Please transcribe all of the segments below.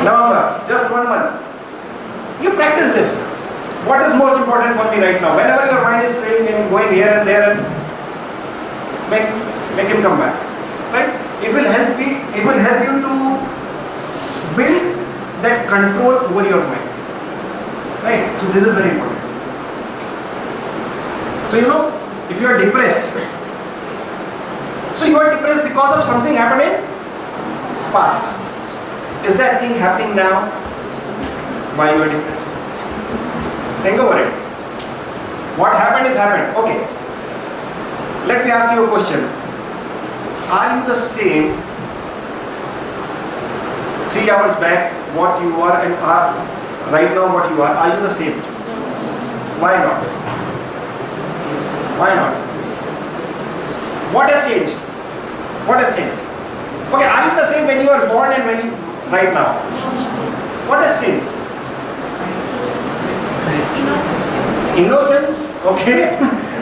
November, just 1 month. You practice this. What is most important for me right now? Whenever your mind is saying and going here and there, and make him come back. Right? It will help you to build that control over your mind. Right? So this is very important. So if you are depressed, so you are depressed because of something happened in past. Is that thing happening now? Why you are depressed? Think over it. What happened is happened. Okay. Let me ask you a question. Are you the same 3 hours back what you were and are right now what you are? Are you the same? Why not? Why not? What has changed? What has changed? Okay, are you the same when you were born and when you right now? What has changed? Innocence. Okay.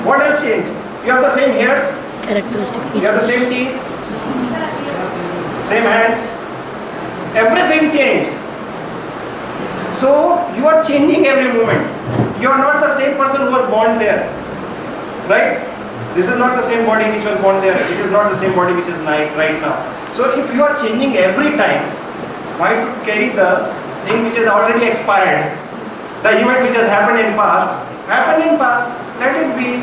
What has changed? You have the same hairs. Characteristic features. You have the same teeth. Same hands. Everything changed. So you are changing every moment. You are not the same person who was born there. Right? This is not the same body which was born there. It is not the same body which is right now. So if you are changing every time, why to carry the thing which is already expired? The event which has happened in past, let it be.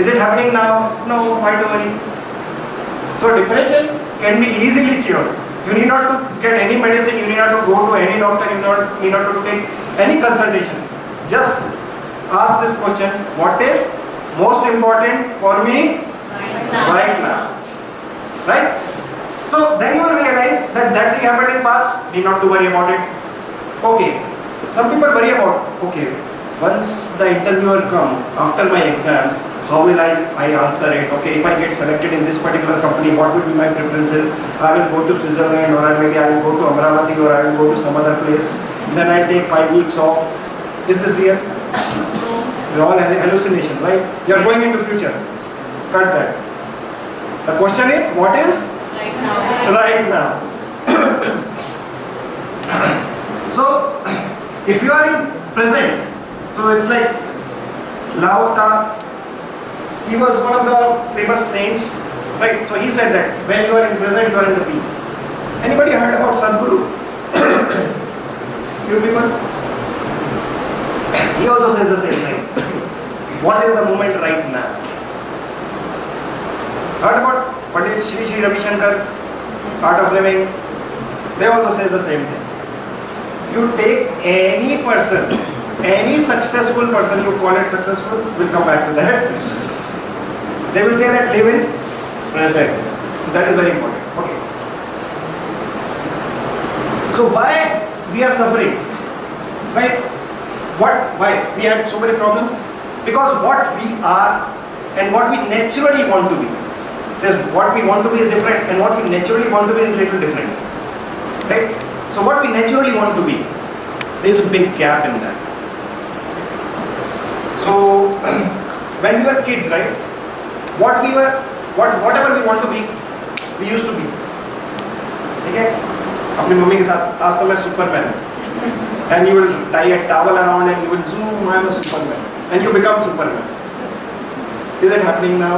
Is it happening now? No, why to worry? So depression can be easily cured. You need not to get any medicine, you need not to go to any doctor, you need not to take any consultation. Just ask this question, what is most important for me right now? Right? So then you will realize that thing happened in past, need not to worry about it. Okay. Some people worry about, okay, once the interviewer come after my exams, how will I answer it? Okay, if I get selected in this particular company, what will be my preferences? I will go to Switzerland, or maybe I will go to Amravati, or I will go to some other place. Then I will take 5 weeks off. Is this real? It's all hallucination, right? You are going into future. Cut that. The question is, what is? Right now. So, if you are in present, so it's like Lao Tzu, he was one of the famous saints, right? So he said that when you are in present, you are in the peace. Anybody heard about Sadhguru? Few people? He also says the same thing. What is the moment right now? Heard about what is Sri Ravi Shankar, Art of Living? They also say the same thing. You take any person, any successful person, you call it successful, we'll come back to that. They will say that live in present. That is very important. Okay. So why we are suffering? Right? Why? We had so many problems? Because what we are and what we naturally want to be. What we want to be is different and what we naturally want to be is a little different. Right? So what we naturally want to be, there is a big gap in that. So when we were kids, right, whatever we want to be, we used to be. Okay? अपनी mummy के साथ आज तो मैं Superman, and you will tie a towel around and you will zoom, I am a Superman, and you become Superman. Is it happening now?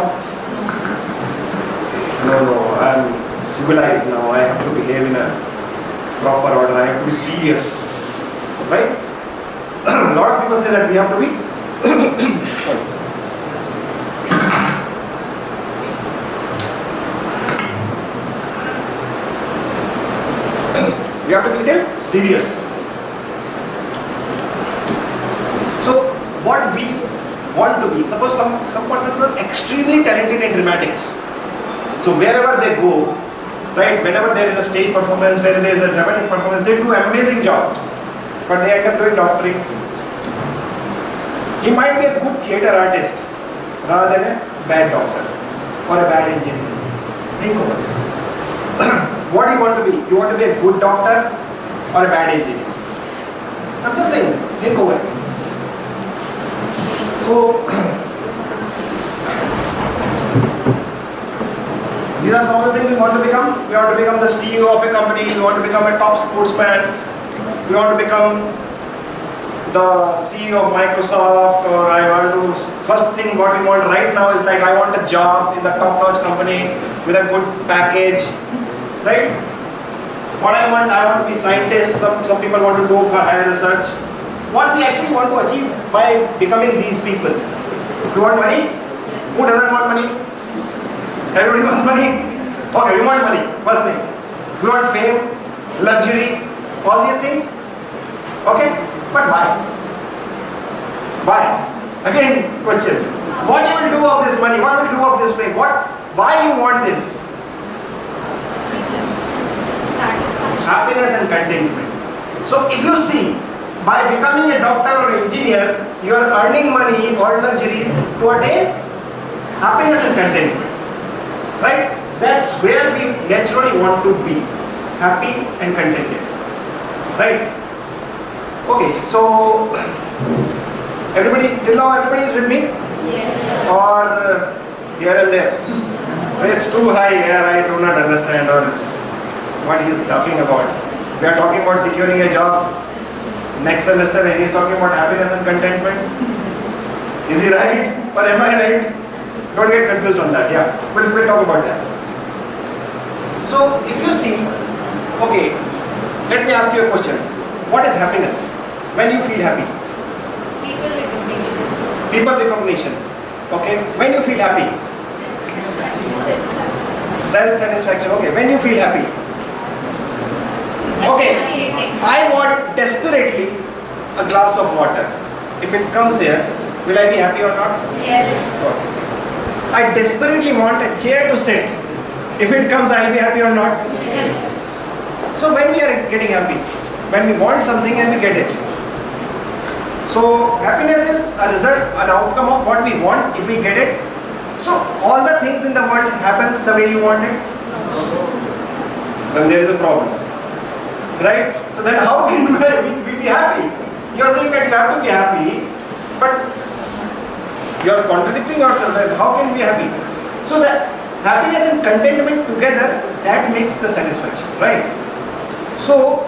No, I am civilized now. I have to behave in a proper order. I have to be serious, right? A lot of people say that we have to be we have to be little serious. So what we want to be, suppose some persons are extremely talented in dramatics. So wherever they go, right, whenever there is a stage performance, where there is a dramatic performance, they do an amazing job. But they end up doing doctoring. He might be a good theatre artist rather than a bad doctor or a bad engineer. Think over it. What do you want to be? You want to be a good doctor or a bad engineer? I'm just saying, think over it. So, these are some of the things we want to become. We want to become the CEO of a company, we want to become a top sportsman, We want to become the CEO of Microsoft, or I want to, first thing what we want right now is like, I want a job in the top-notch company with a good package, right? What I want to be scientists, some people want to go for higher research. What we actually want to achieve by becoming these people. Do you want money? Yes. Who doesn't want money? Everybody wants money? Okay, you want money, first thing. You want fame, luxury, all these things? Okay, but why? Why? Again, question. What you will do of this money? What will you do of this fame? Why you want this? Happiness and contentment. So if you see, by becoming a doctor or engineer, you are earning money or luxuries to attain happiness and contentment. Right? That's where we naturally want to be. Happy and contented. Right? Okay, so everybody, till now everybody is with me? Yes. Or here and there? It's too high here, I do not understand, or it's what he is talking about. We are talking about securing a job next semester and he is talking about happiness and contentment. Is he right? Or am I right? Don't get confused on that, yeah. We'll talk about that. So, if you see, okay, let me ask you a question. What is happiness? When you feel happy? People recognition. People recognition. Okay. When you feel happy? Self-satisfaction. Okay. When you feel happy? Okay. I want desperately a glass of water. If it comes here, will I be happy or not? Yes. Okay. I desperately want a chair to sit. If it comes, I will be happy or not? Yes. So when we are getting happy, when we want something and we get it. So happiness is a result, an outcome of what we want if we get it. So all the things in the world happens the way you want it. Then there is a problem. Right? So then how can we be happy? You are saying that you have to be happy, but you are contradicting yourself. How can we be happy? So that happiness and contentment together, that makes the satisfaction, right? So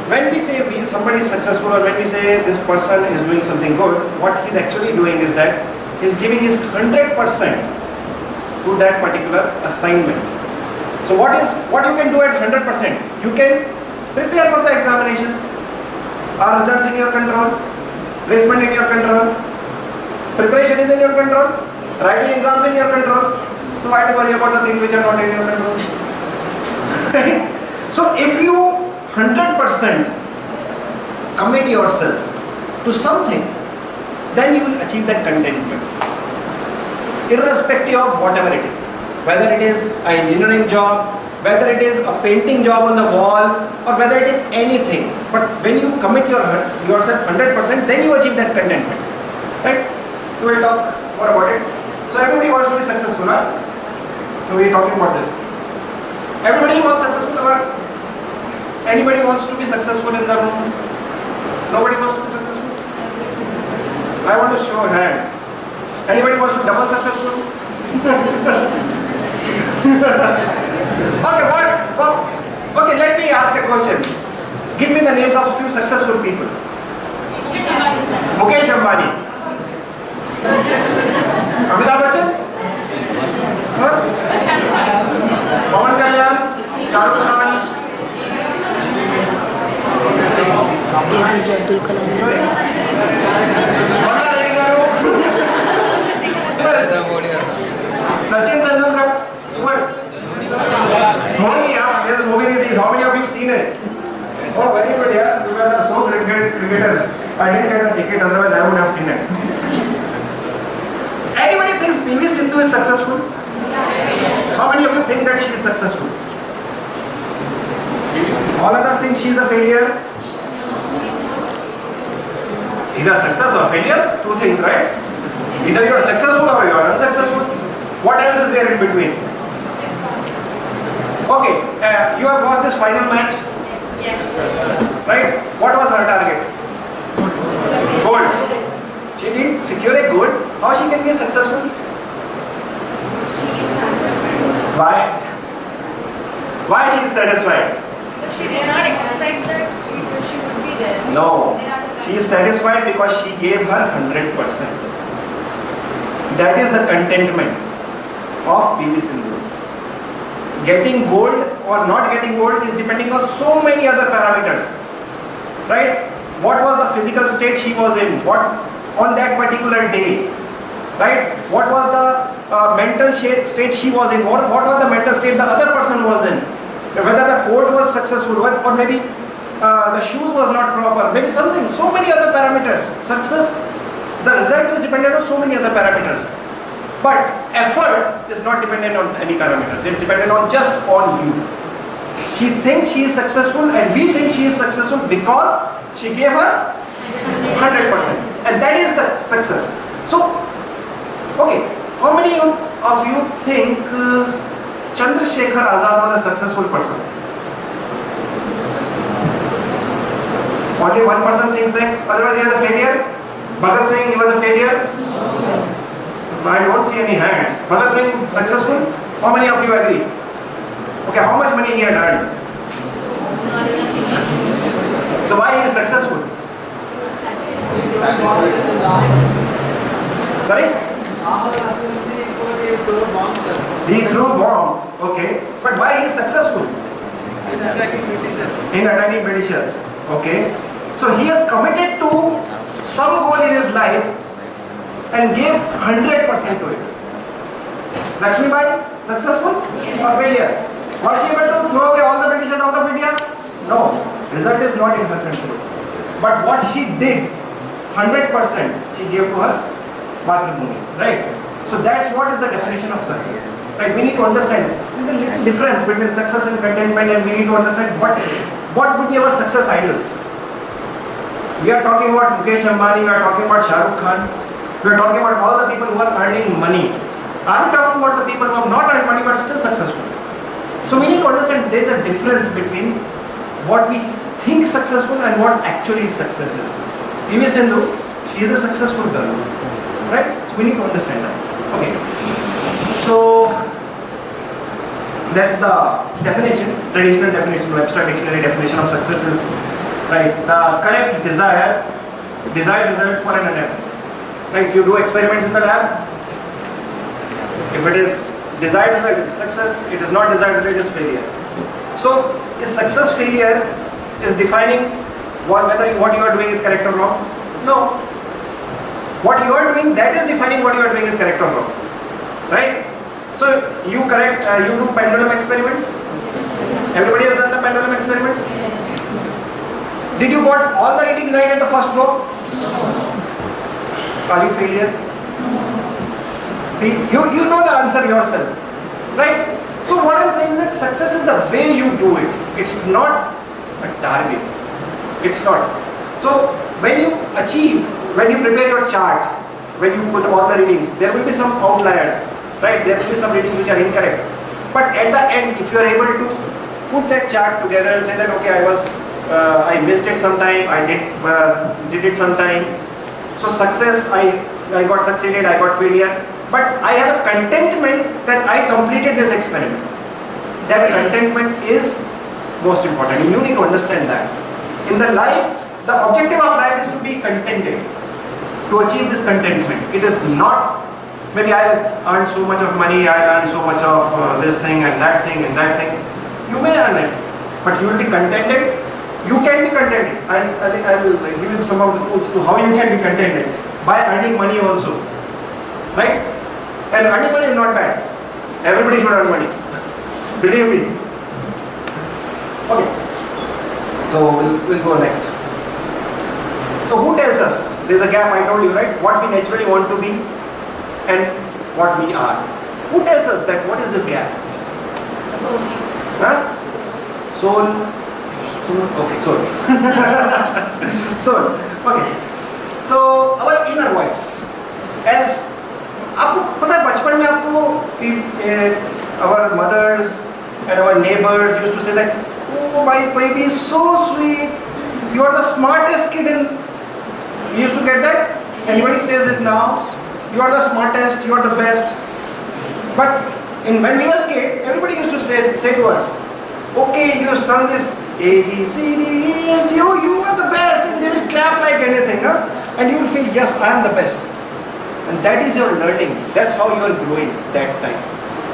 when we say somebody is successful, or when we say this person is doing something good, what he's actually doing is that he's giving his 100% to that particular assignment. So what you can do at 100%? You can prepare for the examinations. Are results in your control? Placement in your control? Preparation is in your control? Writing exams in your control? So why to worry about the things which are not in your control? So if you 100% commit yourself to something, then you will achieve that contentment. Irrespective of whatever it is. Whether it is an engineering job, whether it is a painting job on the wall, or whether it is anything. But when you commit yourself 100%, then you achieve that contentment. Right? So we'll talk more about it. So everybody wants to be successful, huh? So we're talking about this. Everybody wants successful work. Anybody wants to be successful in the room? Nobody wants to be successful? I want to show hands. Anybody wants to double successful? Okay, let me ask a question. Give me the names of few successful people. Mukesh Ambani. Amitabh Bachchan? Pawan Kalyan? Shah Rukh Khan? Sorry? Sachin Tendulkar? What? Dhoni, yeah. Yes, movie release. How many of you seen it? Oh, very good, yeah. You guys are so great cricketers. I didn't get a ticket, otherwise I would have seen it. Anybody thinks PV Sindhu is successful? How many of you think that she is successful? All of us think she is a failure. Either success or failure, two things, right? Either you are successful or you are unsuccessful. What else is there in between? Okay, you have watched this final match? Yes. Right? What was her target? Gold. She didn't secure a gold. How she can be successful? Why? Why she is satisfied? She did not expect that satisfied because she gave her 100%. That is the contentment of PV Sindhu. Getting gold or not getting gold is depending on so many other parameters, right? What was the physical state she was in? What on that particular day, right? What was the mental state she was in? What was the mental state the other person was in? Whether the court was successful, or maybe the shoes was not proper, maybe something. So many other parameters. Success, the result is dependent on so many other parameters. But effort is not dependent on any parameters. It's dependent on just on you. She thinks she is successful and we think she is successful because she gave her 100%. And that is the success. So, okay, how many of you think Chandrasekhar Azad was a successful person? Only one person thinks that, otherwise he was a failure. Bhagat Singh, he was a failure. I don't see any hands. Bhagat Singh, successful? How many of you agree? Okay, how much money he had earned? So why he is successful? Sorry? He threw bombs. Okay. But why he is successful? In attacking Britishers. In attacking Britishers. Okay. So he has committed to some goal in his life and gave 100% to it. Lakshmi Bai, successful or failure? Was she able to throw away all the Britishers out of India? No. Result is not in her control. But what she did, 100% she gave to her Matrimony. Right? So that's what is the definition of success. Right? We need to understand. There is a little difference between success and contentment, and we need to understand what would be our success ideals. We are talking about Mukesh Ambani, we are talking about Shah Rukh Khan, we are talking about all the people who are earning money. Are we talking about the people who have not earned money but still successful? So we need to understand there is a difference between what we think successful and what actually success is. PV Sindhu, she is a successful girl, right? So we need to understand that. Okay. So that's the definition, traditional definition, Webster dictionary definition of success is, right, the correct desired result for an attempt. Right, you do experiments in the lab. If it is desired result, it is success. It is not desired result, it is failure. So, is success failure is defining whether what you are doing is correct or wrong? No. What you are doing, that is defining what you are doing is correct or wrong. Right? So, you do pendulum experiments? Everybody has done the pendulum experiments? Did you got all the readings right at the first go? Are you failure? See, you know the answer yourself. Right? So what I'm saying is that success is the way you do it. It's not a target. It's not. So when you achieve, when you prepare your chart, when you put all the readings, there will be some outliers. Right? There will be some readings which are incorrect. But at the end, if you are able to put that chart together and say that, okay, I missed it sometime, I did it sometime. So success, I got succeeded, I got failure. But I have a contentment that I completed this experiment. That contentment is most important. You need to understand that. In the life, the objective of life is to be contented. To achieve this contentment. It is not, maybe I earned so much of money, I earned so much of this thing and that thing and that thing. You may earn it, but you will be contented. You can be contented. I'll give you some of the tools to how you can be contented. By earning money also. Right? And earning money is not bad. Everybody should earn money. Believe me. Okay. So we'll go next. So who tells us? There's a gap, I told you, right? What we naturally want to be and what we are. Who tells us that? What is this gap? Huh? Soul. Okay, soul. Soul. Okay. So our inner voice. As आपको पता है बचपन में आपको our mothers and our neighbors used to say that, oh my baby is so sweet, you are the smartest kid in. You used to get that? Anybody says this now? You are the smartest, you are the best. But when we were a kid, everybody used to say to us, okay, you have sung this A, B, C, D, E, and you are the best, and they will clap adapt like anything, and you will feel, yes, I am the best. And that is your learning. That's how you are growing that time.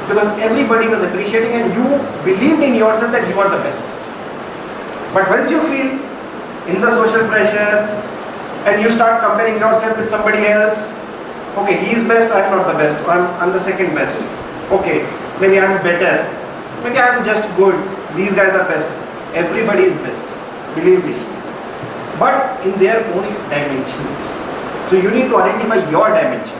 Because everybody was appreciating and you believed in yourself that you are the best. But once you feel in the social pressure and you start comparing yourself with somebody else, okay, he is best, I am not the best, I'm the second best. Okay, maybe I am better, maybe I am just good, these guys are best. Everybody is best, believe me. But in their own dimensions. So you need to identify your dimension.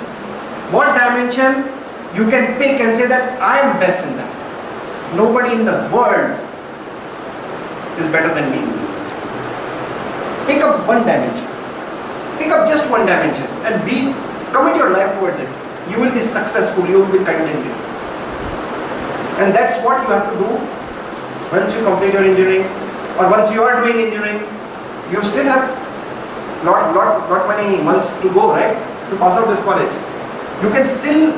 What dimension you can pick and say that I am best in that. Nobody in the world is better than me in this. Pick up one dimension. Pick up just one dimension and commit your life towards it. You will be successful, you will be contented. And that's what you have to do once you complete your engineering, or once you are doing engineering. You still have not many months to go, right, to pass out this college. You can still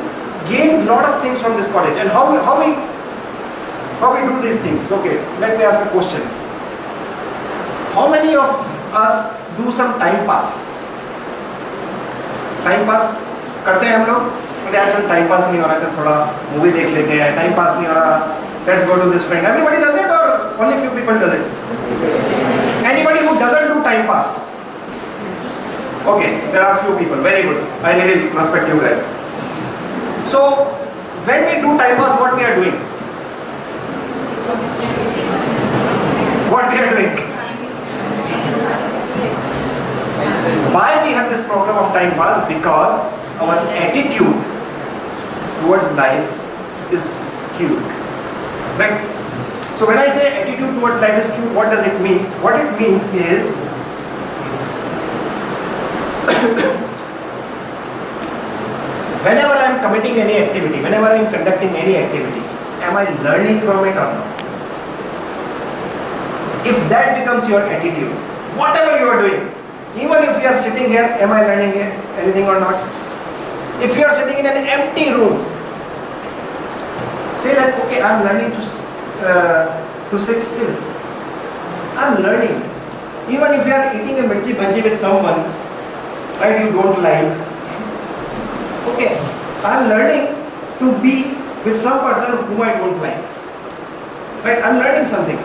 gain lot of things from this college. And how we do these things? Okay, let me ask a question. How many of us do some time pass? Time pass करते हैं हम लोग? यार चल time pass नहीं हो रहा, चल थोड़ा movie देख लेते हैं. Time pass नहीं हो रहा, let's go to this friend. Everybody does it, or only few people does it? Anybody who doesn't do time pass? Okay, there are few people. Very good. I really respect you guys. So, when we do time pass, what we are doing? What we are doing? Why we have this problem of time pass? Because our attitude towards life is skewed. Right? So when I say attitude towards life is skewed, what does it mean? What it means is whenever I am committing any activity, whenever I am conducting any activity, am I learning from it or not? If that becomes your attitude, whatever you are doing, even if you are sitting here, am I learning anything or not? If you are sitting in an empty room, say that, okay, I am learning to sit still. I am learning. Even if you are eating a mirchi bhaji with someone, right, you don't like. Okay, I am learning to be with some person whom I don't like. Right, I am learning something.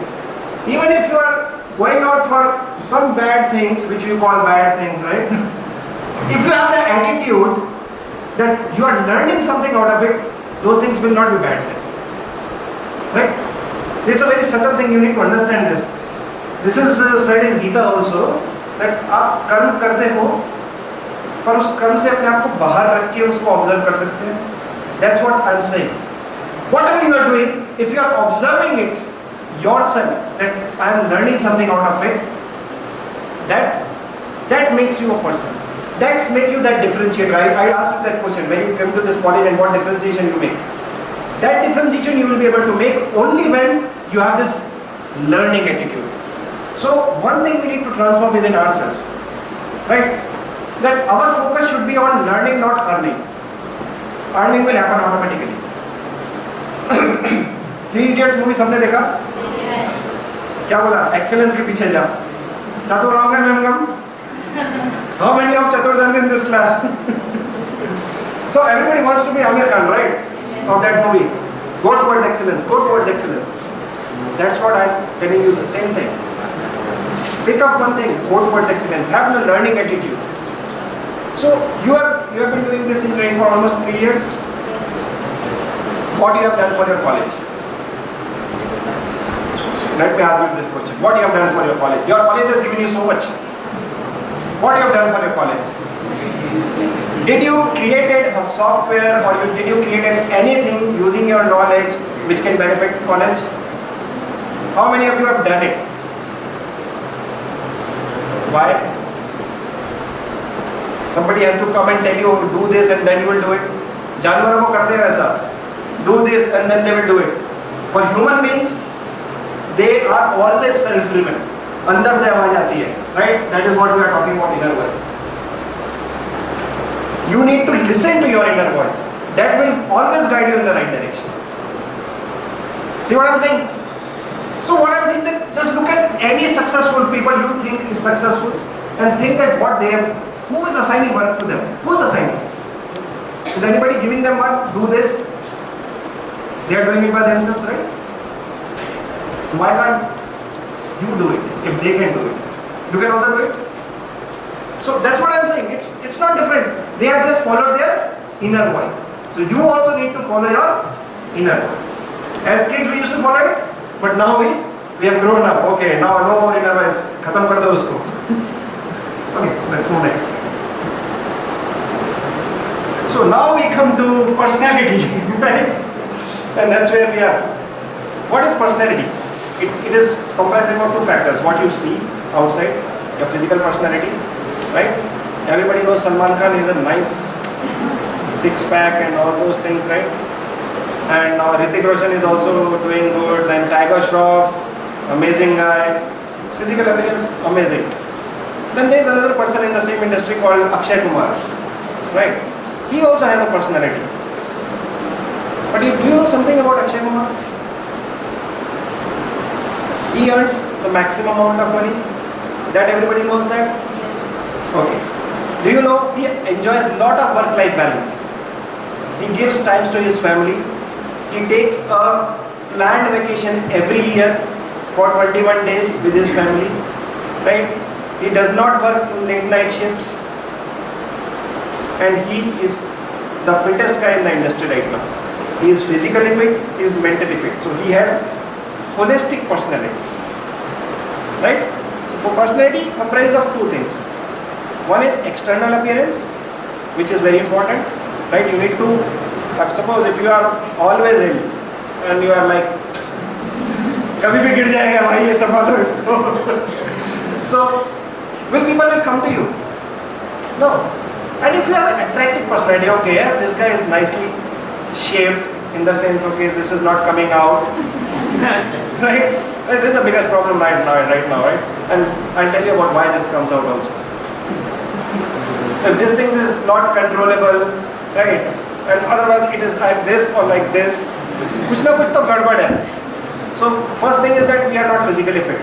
Even if you are going out for some bad things, which you call bad things, right? If you have the attitude that you are learning something out of it, those things will not be bad. Right? It's a very subtle thing, you need to understand this. This is said in Gita also, that आप कर्म करते हो, पर उस कर्म से अपने आप को बाहर रख के उसको ऑब्जर्व कर सकते हैं. That's what I'm saying. Whatever you are doing, if you are observing it yourself, that I am learning something out of it, that makes you a person. That's make you that differentiator. I asked you that question when you came to this college, and what differentiation you make. That differentiation you will be able to make only when you have this learning attitude. So one thing we need to transform within ourselves, right? That our focus should be on learning, not earning. Earning will happen automatically. Three Idiots movie सबने देखा? Yes. क्या बोला? Excellence के पीछे जा. चतुर आओगे ma'am? How many of Chatur are in this class? So everybody wants to be Amir Khan, right? Yes. Of that movie. Go towards excellence. Go towards excellence. That's what I'm telling you. The same thing. Pick up one thing. Go towards excellence. Have the learning attitude. So you have been doing this in training for almost 3 years. What you have done for your college? Let me ask you this question. What you have done for your college? Your college has given you so much. What you have done for your college? Did you created a software, or did you created anything using your knowledge which can benefit college? How many of you have done it? Why? Somebody has to come and tell you, do this and then you will do it. जानवरों को करते हैं वैसा. Do this and then they will do it. For human beings, they are always self-driven. अंदर से आवाज आती है, right? That is what we are talking about, inner voice. You need to listen to your inner voice. That will always guide you in the right direction. See what I'm saying? So what I'm saying, that just look at any successful people you think is successful. and think that what they have, who is assigning work to them? Who is assigning? Is anybody giving them work? Do this. They are doing it by themselves, right? Why can't you do it if they can do it? You can also do it. So that's what I'm saying. It's not different. They have just followed their inner voice. So you also need to follow your inner voice. As kids we used to follow it, but now we have grown up. Okay, now no more inner voice. Khatam kar do usko. Okay, let's move next. So now we come to personality, right? And that's where we are. What is personality? It is comprising of two factors. What you see outside, your physical personality, right? Everybody knows Salman Khan is a nice six-pack and all those things, right? And now Hrithik Roshan is also doing good. Then Tiger Shroff, amazing guy. Physical appearance, amazing. Then there is another person in the same industry called Akshay Kumar, right? He also has a personality. But do you know something about Akshay Kumar? He earns the maximum amount of money. That everybody knows that? Yes. Okay. Do you know he enjoys a lot of work-life balance? He gives times to his family. He takes a planned vacation every year for 21 days with his family. Right? He does not work in late night shifts. And he is the fittest guy in the industry right now. He is physically fit, he is mentally fit. So he has holistic personality. Right? So for personality comprises of two things. One is external appearance, which is very important. Right? You need to, suppose if you are always ill and you are like, kabhi bhi gir jayega bhai, ye sambhalo isko. So, people will come to you? No. And if you have an attractive personality, okay, yeah, this guy is nicely shaped in the sense, okay, this is not coming out. Right? This is the biggest problem right now, right? And I'll tell you about why this comes out also. If this thing is not controllable, right? And otherwise it is like this or like this, kuch na kuch to gadbad hai. So first thing is that we are not physically fit.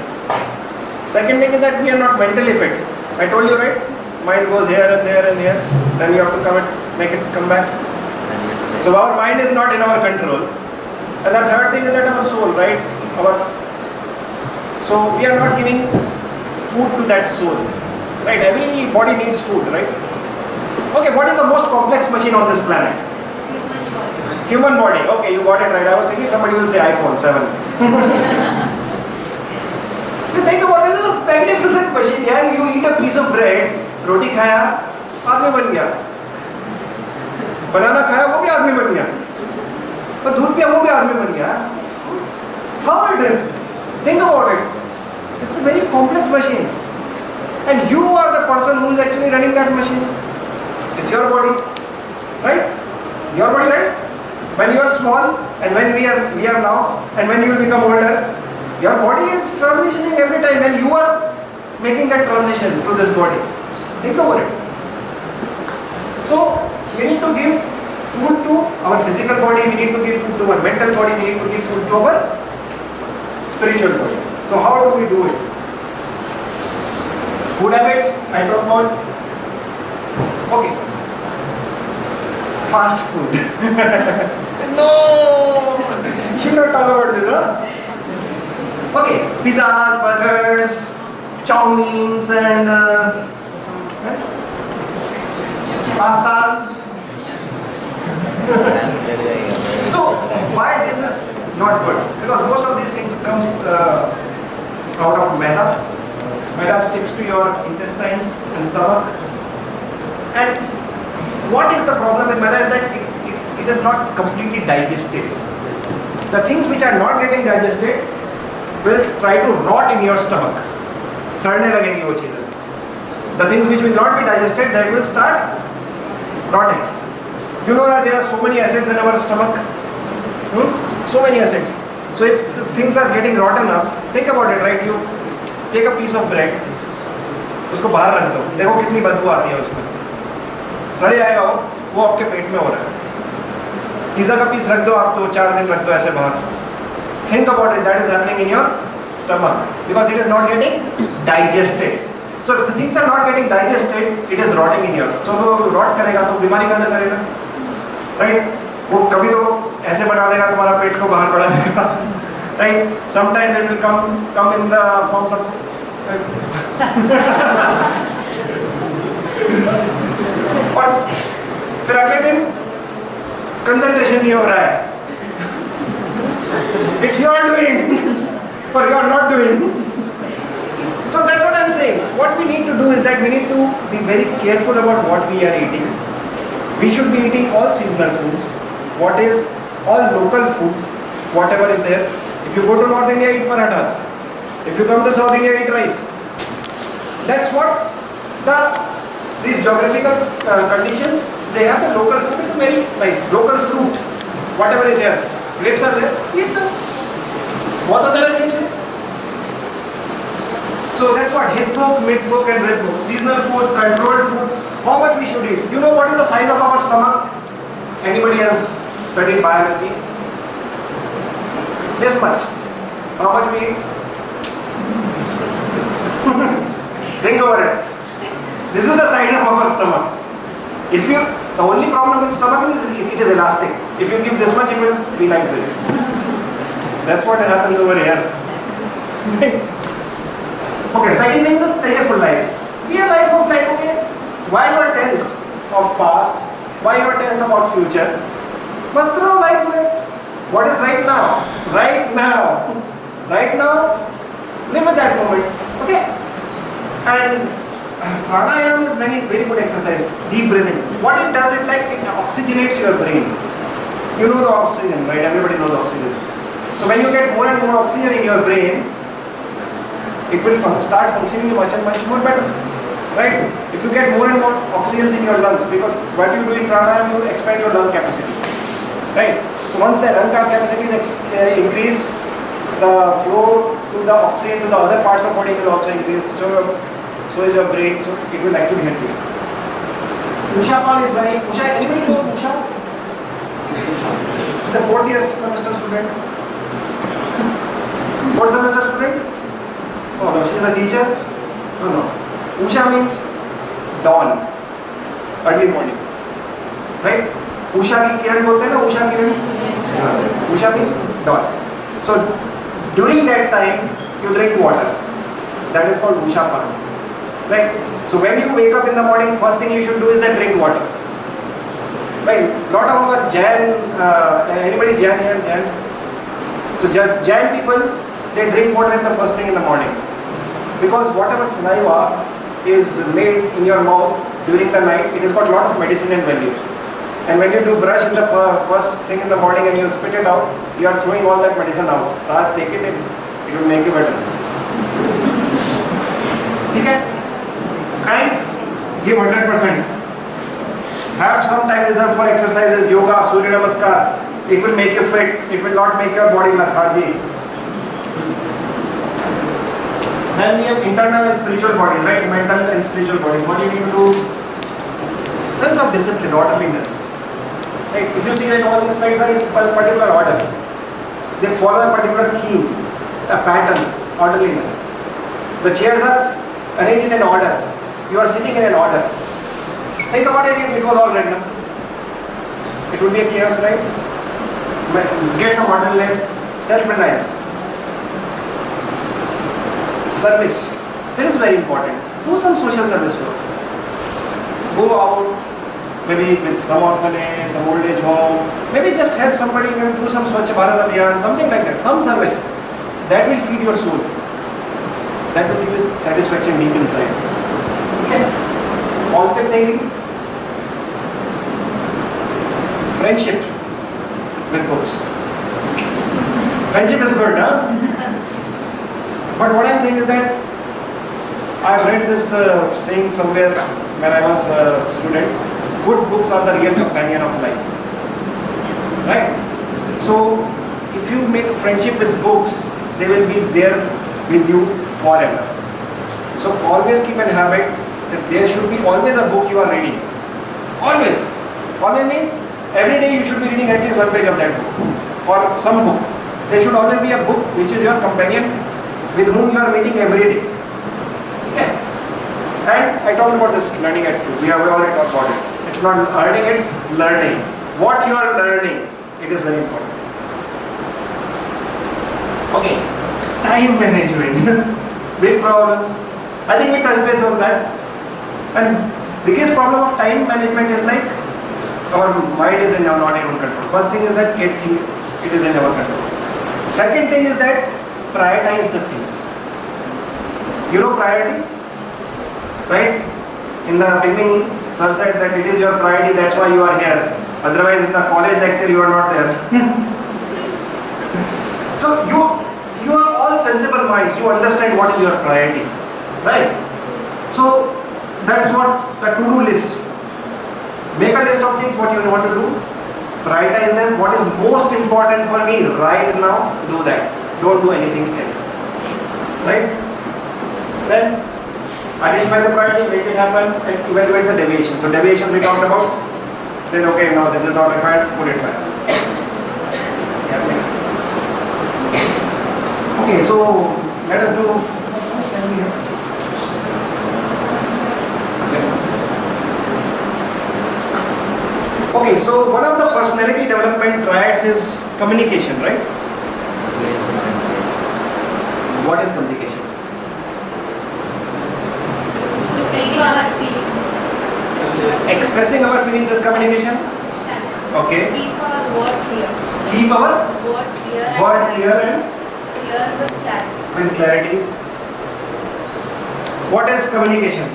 Second thing is that we are not mentally fit. I told you, right? Mind goes here and there and here. Then you have to make it come back. So our mind is not in our control. And the third thing is that our soul, right? So we are not giving food to that soul. Right? Every body needs food, right? Okay, what is the most complex machine on this planet? Human body. Okay, you got it right. I was thinking somebody will say iPhone 7. You think about it, this is a magnificent machine. Yeah? You eat a piece of bread, roti khaya, आदमी बन गया. Banana khaya, वो भी आदमी बन गया. और दूध पिया, वो भी आदमी बन गया. How it is? Think about it. It's a very complex machine. And you are the person who is actually running that machine. It's your body. Right? Your body, right? When you are small and when we are now and when you will become older, your body is transitioning every time and you are making that transition to this body. Think about it. So, we need to give food to our physical body, we need to give food to our mental body, we need to give food to our spiritual body. So, how do we do it? Food habits, I talk about. Okay. Fast food. No! You should not talk about this, huh? Okay, pizzas, burgers, chow meins and pasta. So, why this is not good? Because most of these things comes out of maida. Maida sticks to your intestines and stomach. And what is the problem with maida is that it is not completely digested. The things which are not getting digested will try to rot in your stomach. सड़ने लगेंगी वो चीजें. The things which will not be digested, they will start rotting. You know that there are so many acids in our stomach. So many acids. So if things are getting rotten up, think about it, right? You take a piece of bread, उसको बाहर रख दो, देखो कितनी बदबू आती है उसमें. सड़ जाएगा वो आपके पेट में हो रहा है. पिज़्ज़ा का पीस रख दो आप तो 4 दिन रख दो ऐसे बाहर. Think about it, that is happening in your stomach because it is not getting digested. So if the things are not getting digested, it is rotting in your. So वो rot करेगा तो बीमारी पैदा करेगा, right? वो कभी तो ऐसे बना देगा तुम्हारा पेट को बाहर बढ़ा देगा, right? Sometimes it will come in the forms of और फिर अगले दिन कंसंट्रेशन नहीं हो रहा है. It's your doing or you are not doing. So that's what I'm saying. What we need to do is that we need to be very careful about what we are eating. We should be eating all seasonal foods. What is all local foods, whatever is there. If you go to North India, eat parathas. If you come to South India, eat rice. That's what these geographical conditions, they have the local food, it's very nice. Local fruit, whatever is here. Grapes are there, eat them. What are the grapes? So that's what hit book, mid book and red book. Seasonal food, controlled food, how much we should eat. You know what is the size of our stomach? Anybody has studied biology? This much. How much we eat? Think over it. This is the size of our stomach. The only problem with stomach is it is elastic. If you give this much, it will be like this. That's what happens over here. Okay, second thing is playful life. Be a life of like, okay, why you are tensed of past, why you are tensed about future. Must throw life में. What is right now? Right now. Right now, live with that moment. Okay? And pranayama is very good exercise. Deep breathing. What it does, it oxygenates your brain. You know the oxygen, right? Everybody knows oxygen. So when you get more and more oxygen in your brain, it will start functioning much more better, right? If you get more and more oxygen in your lungs, because what you do in pranayama, you expand your lung capacity, right? So once the lung capacity is increased, the flow to the oxygen to the other parts of body will also increase. So is your brain. So it will actually help you. Usha Pal is very. Usha, anybody know Usha? She's a fourth year semester student. Fourth semester student? Oh no, she is a teacher? No. Usha means dawn, early morning. Right? Usha ki kiran bolte hai na, Usha kiran? Usha means dawn. So during that time, you drink water. That is called Usha Pan. Right? So when you wake up in the morning, first thing you should do is then drink water. Right? Lot of our Jain, anybody Jain here? Jain? So Jain people, they drink water in the first thing in the morning. Because whatever saliva is made in your mouth during the night, it has got a lot of medicine and value. And when you do brush in the first thing in the morning and you spit it out, you are throwing all that medicine out. Take it in, it will make you better. Okay? And give 100%. Have some time reserved for exercises, yoga, Surya Namaskar. It will make you fit. It will not make your body lethargy. Then we have internal and spiritual bodies, right? Mental and spiritual bodies. What do you need to do? Sense of discipline, orderliness. Right? If you see like all these slides are in particular order. They follow a particular theme, a pattern, orderliness. The chairs are arranged in an order. You are sitting in an order. Think about it, if it was all random. It would be a chaos, right? Get some orderliness, self-reliance. Service. It is very important. Do some social service work. Go out, maybe with some orphanage, some old age home, maybe just help somebody, maybe do some Swachh Bharat Abhiyan, something like that, some service. That will feed your soul. That will give you satisfaction deep inside. Okay? Positive thinking. Friendship with books. Friendship is good, huh? But what I am saying is that I have read this saying somewhere when I was a student, good books are the real companion of life. Right? So, if you make a friendship with books, they will be there with you forever. So, always keep an habit that there should be always a book you are reading. Always. Always means every day you should be reading at least one page of that book or some book. There should always be a book which is your companion with whom you are meeting every day. Okay. And I talked about this learning attitude. We have already talked about it. It's not earning, it's learning. What you are learning, it is very important. Okay, time management. Big problem. I think we touched base on that. And biggest problem of time management is like our mind is not in our control. First thing is that it is in our control. Second thing is that prioritize the things. You know priority? Right? In the beginning, sir said that it is your priority, that's why you are here. Otherwise, in the college lecture, you are not there. So, you are all sensible minds. You understand what is your priority. Right? So, that's what the to-do list. Make a list of things what you want to do. Prioritize them. What is most important for me right now, do that. Don't do anything else. Right? Then, identify the priority, make it happen, and evaluate the deviation. So deviation we talked about. Say, okay, no, this is not required, put it back. Yeah, next. Okay, so let us do. Okay, so one of the personality development triads is communication, right? What is communication? Expressing our feelings is communication. Okay. Keep our word clear. Keep our Word clear. word clear and Clear with clarity. with clarity. What is communication?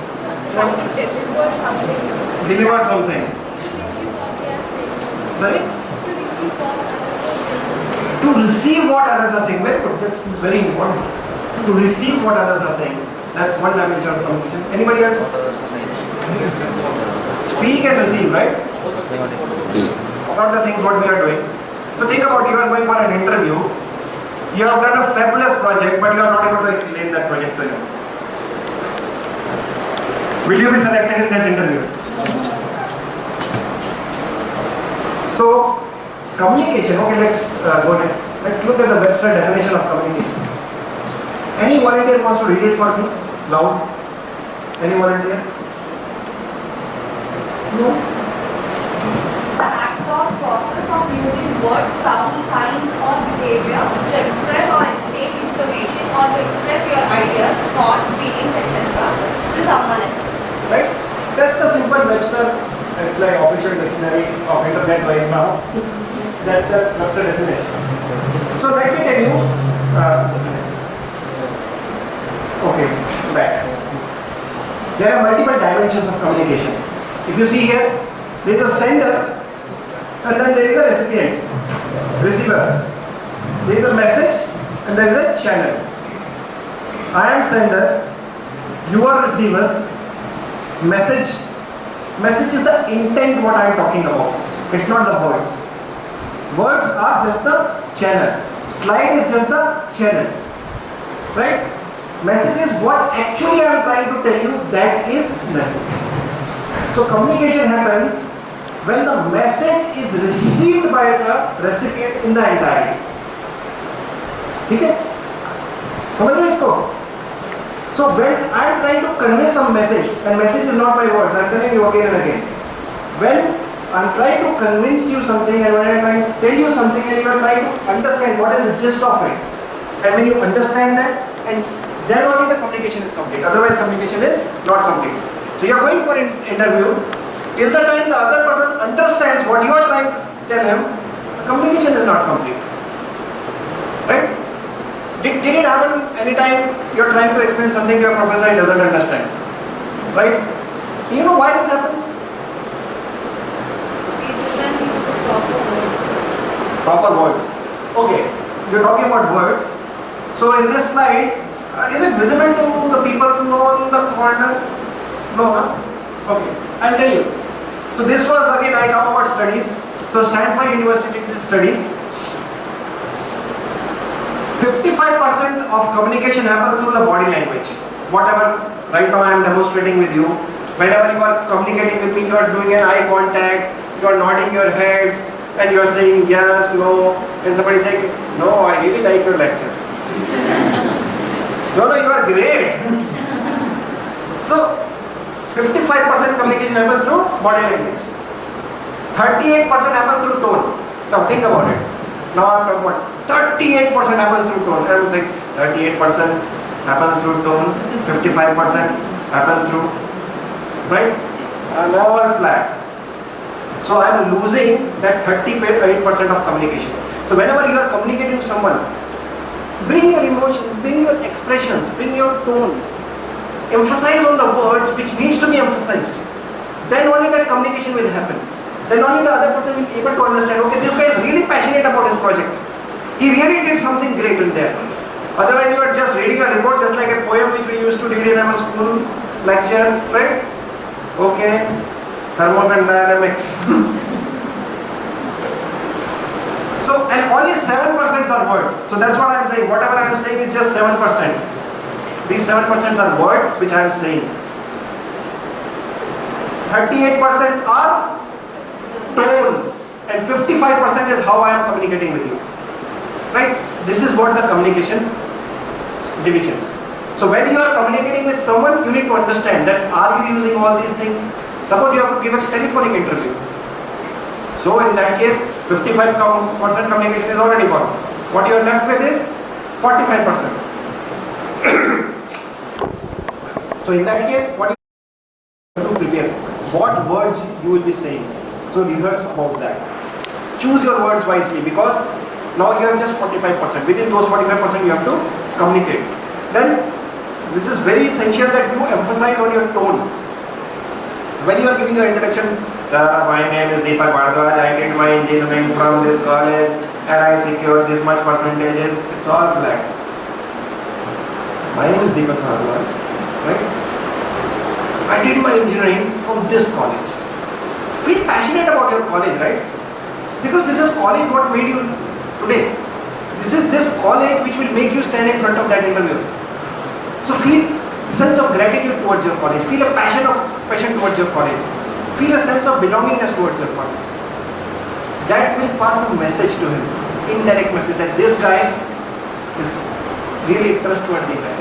Deliver something. Deliver something. Sorry? To receive what others are saying. Very good. This is very important. To receive what others are saying. That's one dimension of communication. Anybody else? Speak and receive, right? Not the things what we are doing. So think about you are going for an interview. You have done a fabulous project, but you are not able to explain that project to him. Will you be selected in that interview? So, communication. Okay, let's go next. Let's look at the website definition of communication. Any volunteer wants to read it for me? Loud. Any volunteer? No? Act or process of using words, sound, signs, or behavior to express or state information or to express your ideas, thoughts, feelings, etc. to someone else. Right? That's the simple Webster. It's like official dictionary of internet right now. That's the Webster definition. So let me tell you. Okay, back. There are multiple dimensions of communication. If you see here, there is a sender and then there is a recipient, receiver. There is a message and there is a channel. I am sender, you are receiver. Message is the intent what I am talking about. It's not the words. Words are just the channel. Slide is just the channel. Right? Message is what actually I am trying to tell you, that is message. So communication happens when the message is received by the recipient in the entirety. Okay? समझ रहे हो इसको? So when I am trying to convey some message, and message is not my words, I am telling you again and again. When I am trying to convince you something, and when I am trying to tell you something, and you are trying to understand what is the gist of it, and when you understand that, and then only the communication is complete. Otherwise, communication is not complete. So you are going for an interview. Till the time the other person understands what you are trying to tell him, communication is not complete. Right? Did it happen anytime you are trying to explain something to your professor and doesn't understand? Right? You know why this happens? He doesn't use the proper words. Proper words. Okay. You are talking about words. So in this slide, is it visible to the people in the corner? No, huh? Okay. I'll tell you. So this was again, I talk about studies. So Stanford University did study. 55% of communication happens through the body language. Whatever right now I am demonstrating with you. Whenever you are communicating with me, you are doing an eye contact, you are nodding your heads, and you are saying yes, no, and somebody saying, no, I really like your lecture. No, you are great. So 55% communication happens through body language. 38% happens through tone. Now think about it. Now I'm talking about 38% happens through tone. I'm saying 38% happens through tone, 55% happens through, right? I'm all flat. So I'm losing that 38% of communication. So whenever you are communicating with someone, bring your emotions, bring your expressions, bring your tone. Emphasize on the words which needs to be emphasized. Then only that communication will happen. Then only the other person will be able to understand, okay, this guy is really passionate about his project. He really did something great in there. Otherwise you are just reading a report just like a poem which we used to read in our school lecture, right? Okay, thermodynamics. So, and only 7% are words. So that's what I am saying. Whatever I am saying is just 7%. These 7% are words which I am saying. 38% are tone, and 55% is how I am communicating with you. Right? This is what the communication division. So when you are communicating with someone, you need to understand that are you using all these things? Suppose you have to give a telephonic interview. So in that case, 55% communication is already gone. What you are left with is 45%. So in that case, what you have to prepare? What words you will be saying. So rehearse about that. Choose your words wisely, because now you have just 45%. Within those 45% you have to communicate. Then this is very essential that you emphasize on your tone. When you are giving your introduction, sir, my name is Deepak Bhardwaj, I did my engineering from this college and I secured this much percentages. It's all flat. My name is Deepak Bhardwaj, right? I did my engineering from this college. Feel passionate about your college, right? Because this is college what made you today. This is this college which will make you stand in front of that interview. So feel a sense of gratitude towards your college. Feel a passion towards your college. Feel a sense of belongingness towards your college. That will pass a message to him, indirect message, that this guy is really trustworthy guy.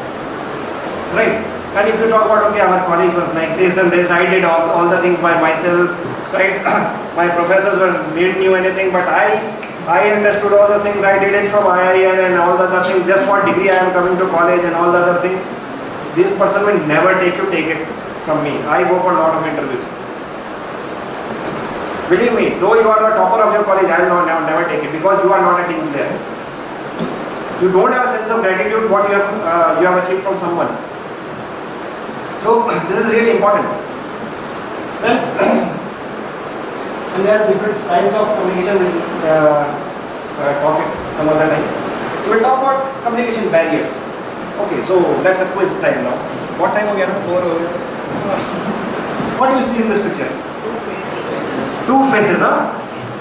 Right? And if you talk about, okay, our college was like this and this, I did all the things by myself, right? My professors didn't knew anything, but I understood all the things, I did it from IIN and all the other things, just for degree I am coming to college and all the other things. This person will never take it from me. I go for a lot of interviews. Believe me, though you are the topper of your college, I will never take it, because you are not a team player. You don't have a sense of gratitude what you have achieved from someone. So this is really important. Then, and there are different styles of communication. We'll talk it some other time. We'll talk about communication barriers. Okay, so that's a quiz time now. What time again? 4 over. What do you see in this picture? Two faces, huh?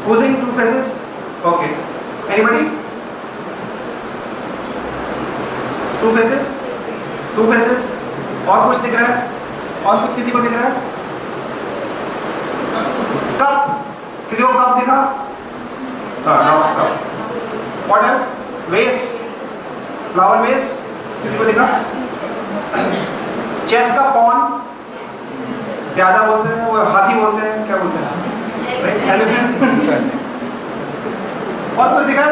Who's saying two faces? Okay. Anybody? Two faces? Two faces? और कुछ दिख रहा है? और कुछ किसी को दिख रहा है? कप? किसी को कप दिखा? हाँ, What else? Vase? Flower vase? किसी को दिखा? चेस का पॉन? प्यादा बोलते हैं, वो हाथी बोलते हैं, क्या बोलते हैं? एलिफेंट? और कुछ दिखा?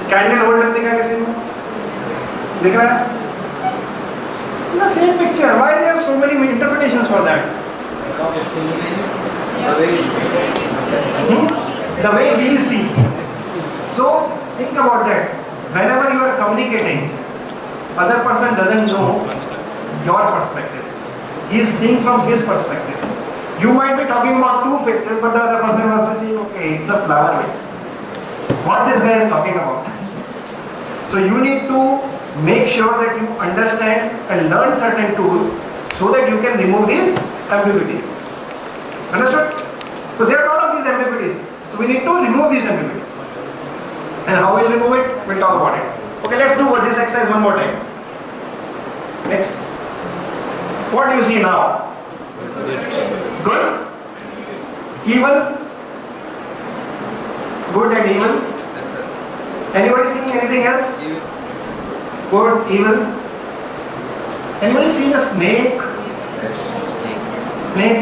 कैंडल होल्डर दिखा किसी को? दिख रहा है? It's the same picture. Why there are so many interpretations for that? The way we see. So think about that. Whenever you are communicating, other person doesn't know your perspective. He is seeing from his perspective. You might be talking about two faces, but the other person was also seeing, okay, it's a flower vase. What this guy is talking about. So you need to make sure that you understand and learn certain tools so that you can remove these ambiguities. Understood? So there are a lot of these ambiguities. So we need to remove these ambiguities. And how we'll remove it? We'll talk about it. Okay, let's do this exercise one more time. Next. What do you see now? Good? Evil? Good and evil? Anybody seeing anything else? Good, evil? Anybody seen a snake? Snake?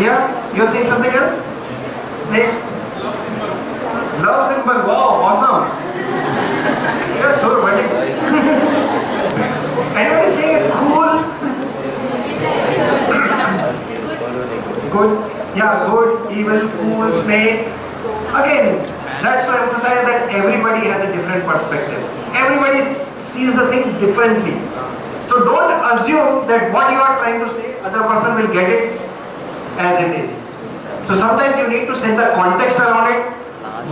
Yeah? You're seeing something else? Snake? Love symbol. Wow, awesome. Yeah, so funny. Anybody see a cool? Good. Yeah, good, evil, cool, snake. Again, that's to emphasize that everybody has a different perspective. Everybody sees the things differently. So don't assume that what you are trying to say, other person will get it as it is. So sometimes you need to set the context around it,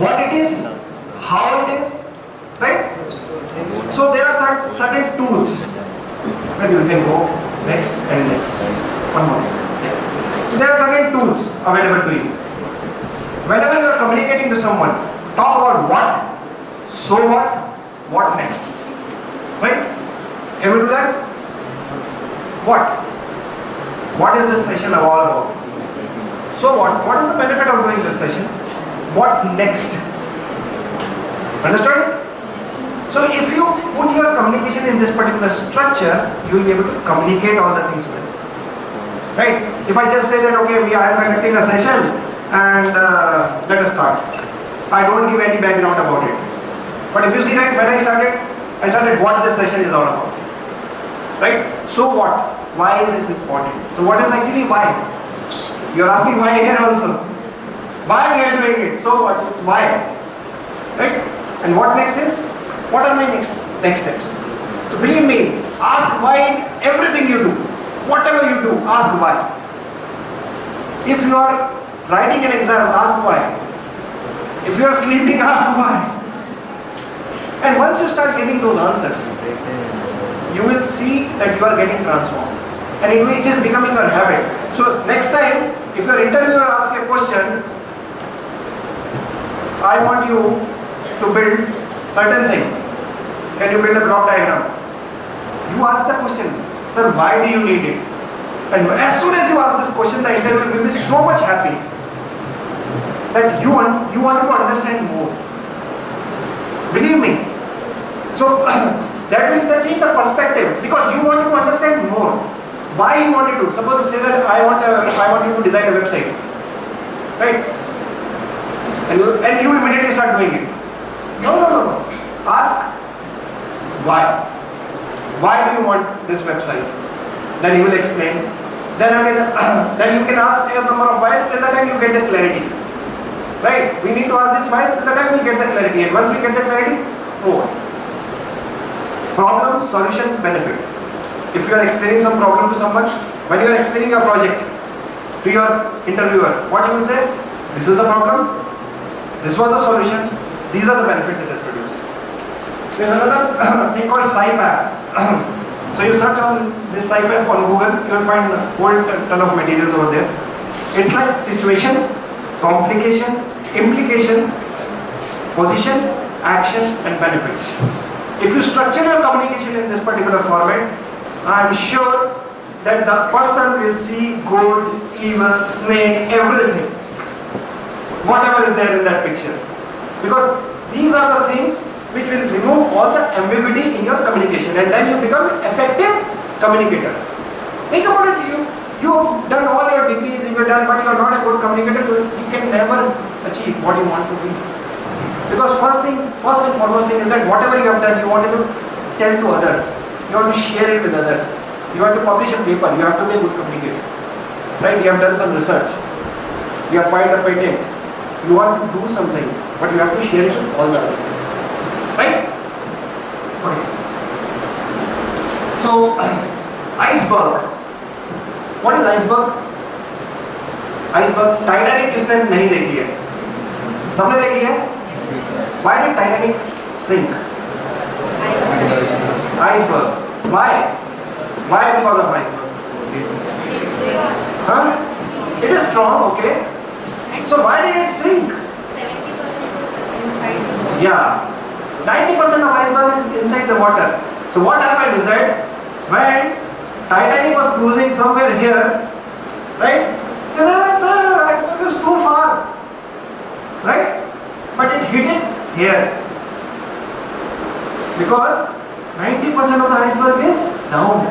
what it is, how it is, right? So there are certain tools. Maybe we can go next and next. One more. So there are certain tools available to you. Whenever you are communicating to someone, talk about what, so what next. Right? Can we do that? What? What is this session all about? So what? What is the benefit of doing this session? What next? Understood? So if you put your communication in this particular structure, you will be able to communicate all the things well. Right? If I just say that, okay, we are conducting a session and let us start. I don't give any background about it. But if you see, right, when I started what this session is all about. Right? So what? Why is it important? So what is actually why? You are asking why here also. Why we are doing it? So what? It's why. Right? And what next is? What are my next steps? So believe me, ask why in everything you do. Whatever you do, ask why. If you are writing an exam, ask why. If you are sleeping, ask why. And once you start getting those answers, you will see that you are getting transformed. And it is becoming your habit. So next time, if your interviewer asks a question, I want you to build certain thing. Can you build a block diagram? You ask the question, sir, why do you need it? And as soon as you ask this question, the interviewer will be so much happy that you want to understand more. Believe me. So that will change the perspective because you want to understand more. Why you want to do? Suppose you say that I want you to design a website, right? And you immediately start doing it. No. Ask why. Why do you want this website? Then he will explain. Then again, then you can ask a number of whys till the time you get the clarity. Right? We need to ask these whys till the time we get the clarity. And once we get the clarity, move on. Problem, solution, benefit. If you are explaining some problem to someone, when you are explaining your project to your interviewer, what you will say? This is the problem. This was the solution. These are the benefits it has produced. There is another thing called SciPap. So you search on this SciPap on Google, you will find a whole ton of materials over there. It's like situation, complication, implication, position, action, and benefit. If you structure your communication in this particular format, I am sure that the person will see good, evil, snake, everything. Whatever is there in that picture. Because these are the things which will remove all the ambiguity in your communication and then you become an effective communicator. Think about it, you have done all your degrees, you have done, but you are not a good communicator, you can never achieve what you want to be. Because first and foremost thing is that whatever you have done, you wanted to tell to others. You want to share it with others. You want to publish a paper, you have to be a good communicator. Right? You have done some research. You have filed a patent. You want to do something, but you have to share it with all the other things. Right? Okay. So, iceberg. What is iceberg? Iceberg. Titanic किसने नहीं देखी है? सबने देखी है? Why did Titanic sink? Iceberg. Why? Why because of iceberg? Huh? It is strong, okay. So why did it sink? 70% inside. Yeah. 90% of iceberg is inside the water. So what happened is that when Titanic was cruising somewhere here, right? They said, "Sir, iceberg is too far." Right? But it hit it here. Because 90% of the iceberg is down.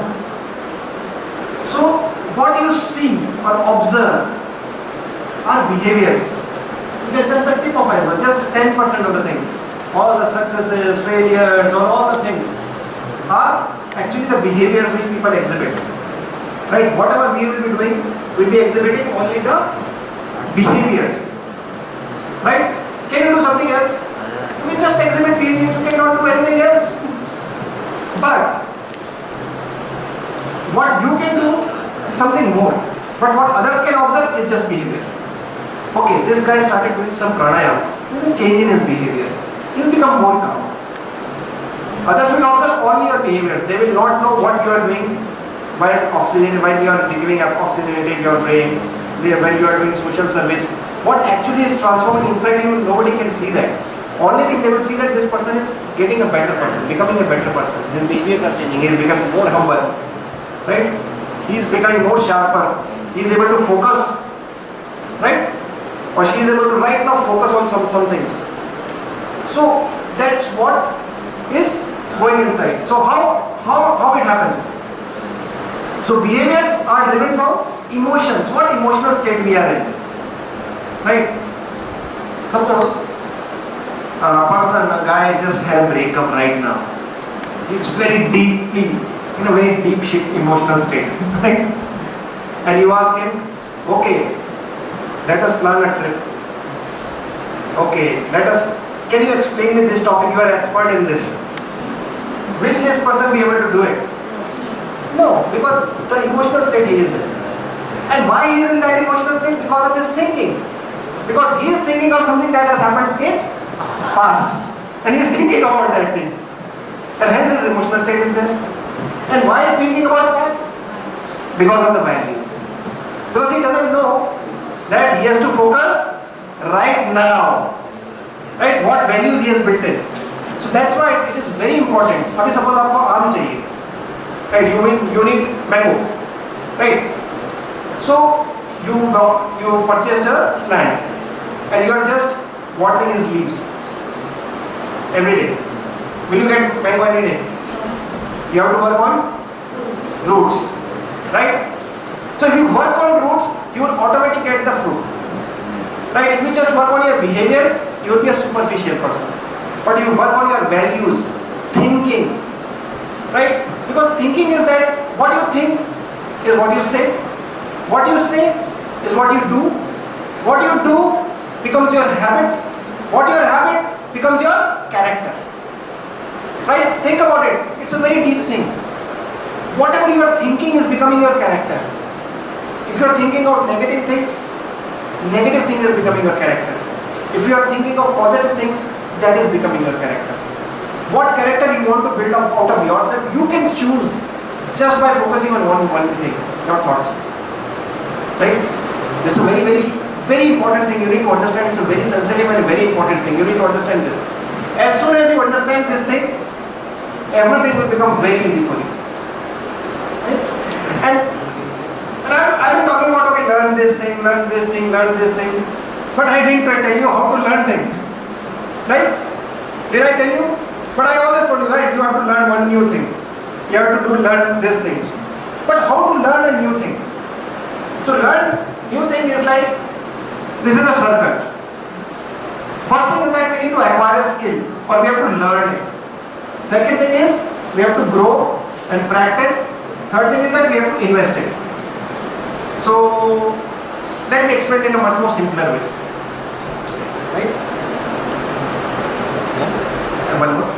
So what you see or observe are behaviors. It's just the tip of iceberg, just 10% of the things. All the successes, failures, or all the things are actually the behaviors which people exhibit. Right? Whatever we will be doing, we'll be exhibiting only the behaviors. Right? Can you do something else? You can just exhibit behaviors, you cannot do anything else. But what you can do is something more. But what others can observe is just behavior. Okay, this guy started doing some pranayama. There's a change in his behavior. He's become more calm. Others will observe only your behaviors. They will not know what you are doing while you are giving oxygenating your brain, when you are doing social service. What actually is transforming inside you, nobody can see that. Only thing they will see that this person is getting a better person, becoming a better person. His behaviors are changing. He is becoming more humble. Right? He is becoming more sharper. He is able to focus. Right? Or she is able to right now focus on some things. So that's what is going inside. So how it happens? So behaviors are driven from emotions. What emotional state we are in? Right? Suppose a guy just had a breakup right now. He's very deeply, in a very deep shit emotional state. Right? And you ask him, okay, let us plan a trip. Okay, can you explain me this topic? You are expert in this. Will this person be able to do it? No, because the emotional state he is in. And why he is in that emotional state? Because of his thinking. Because he is thinking of something that has happened in past. And he is thinking about that thing. And hence his emotional state is there. And why is he thinking about past? Because of the values. Because he doesn't know that he has to focus right now. Right? What values he has built in. So that's why it is very important. Abhi suppose aapko aam chahiye. Right? You need mango. Right? So you purchased a plant and you are just watering his leaves every day. Will you get mango any day? You have to work on roots. Right? So if you work on roots, you will automatically get the fruit. Right? If you just work on your behaviors, you will be a superficial person. But you work on your values, thinking. Right? Because thinking is that what you think is what you say. What you say is what you do. What you do becomes your habit. What your habit becomes your character. Right? Think about it. It's a very deep thing. Whatever you are thinking is becoming your character. If you are thinking of negative things, negative thing is becoming your character. If you are thinking of positive things, that is becoming your character. What character you want to build up out of yourself, you can choose just by focusing on one thing, your thoughts. Right? It's a very, very, very important thing. You need to understand. It's a very sensitive and very important thing. You need to understand this. As soon as you understand this thing, everything will become very easy for you. Right? And I'm talking about, okay, learn this thing, learn this thing, learn this thing. But I didn't tell you how to learn things. Right? Did I tell you? But I always told you, right, you have to learn one new thing. You have to learn this thing. But how to learn a new thing? So learn new thing is like, this is a circle. First thing is that we need to acquire a skill, or we have to learn it. Second thing is, we have to grow and practice. Third thing is that we have to invest it. So, let me explain in a much more simpler way. Right? And one more.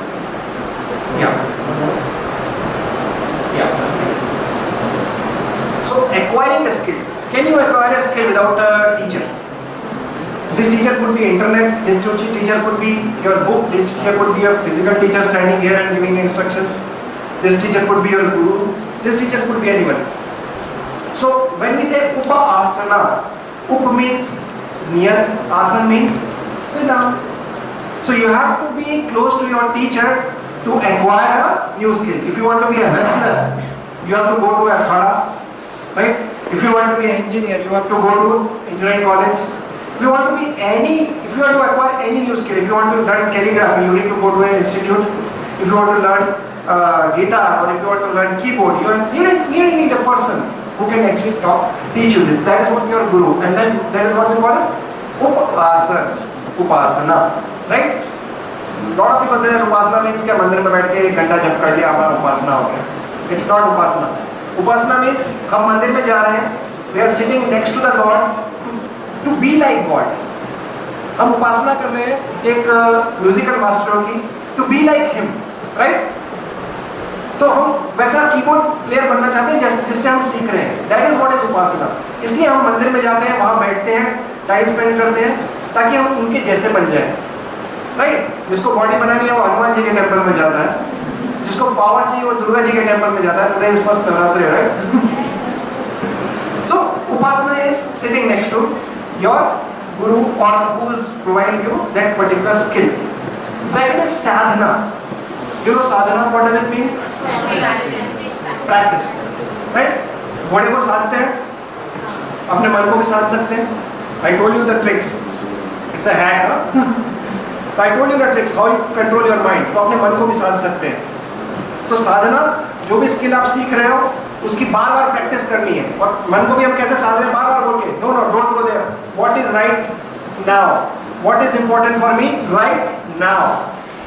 Yeah. So, acquiring a skill. Can you acquire a skill without a teacher? This teacher could be internet, this teacher could be your book, this teacher could be your physical teacher standing here and giving instructions. This teacher could be your guru, this teacher could be anyone. So when we say upa asana, up means near, asana means sit down. So you have to be close to your teacher to acquire a new skill. If you want to be a wrestler, you have to go to a khada, right? If you want to be an engineer, you have to go to engineering college. If you want to acquire any new skill, if you want to learn calligraphy, you need to go to an institute. If you want to learn guitar, or if you want to learn keyboard, you really need a person who can actually teach you this. That is what your guru. And then that is what we call as upasana, right? A lot of people say that upasana means कि मंदिर में बैठ के 1 घंटा जप कर लिया हमारा उपासना हो गया. It's not upasana. Upasana means हम मंदिर में जा रहे हैं, we are sitting next to the God to be like God. हम उपासना कर रहे हैं एक म्यूजिकल मास्टर की, to be like him, right? तो हम वैसा कीबोर्ड प्लेयर बनना चाहते हैं जिससे हम सीख रहे हैं. दैट इज व्हाट इज उपासना. इसलिए हम मंदिर में जाते हैं, वहां बैठते हैं, टाइम स्पेंड करते हैं ताकि हम उनके जैसे बन जाएं, राइट? जिसको बॉडी बनानी है वो हनुमान जी के टेम्पल में जाता है, जिसको पावर चाहिए वो दुर्गा जी के टेम्पल में जाता है. Today is first Navratri, right? So Upasana is sitting next to your guru or who is providing you that particular skill. Second is sadhana. You know sadhana, what does it mean? Practice. Right? घोड़े को साधते हैं, अपने मन को भी साध सकते हैं. I told you the tricks. It's a hack, huh? So I told you the tricks how you control your mind. तो अपने मन को भी साध सकते हैं. तो साधना, जो भी स्किल आप सीख रहे हो उसकी बार बार प्रैक्टिस करनी है. और मन को भी हम कैसे साध रहे हैं? बार बार बोल के no don't go there. What is right now? What is important for me right now?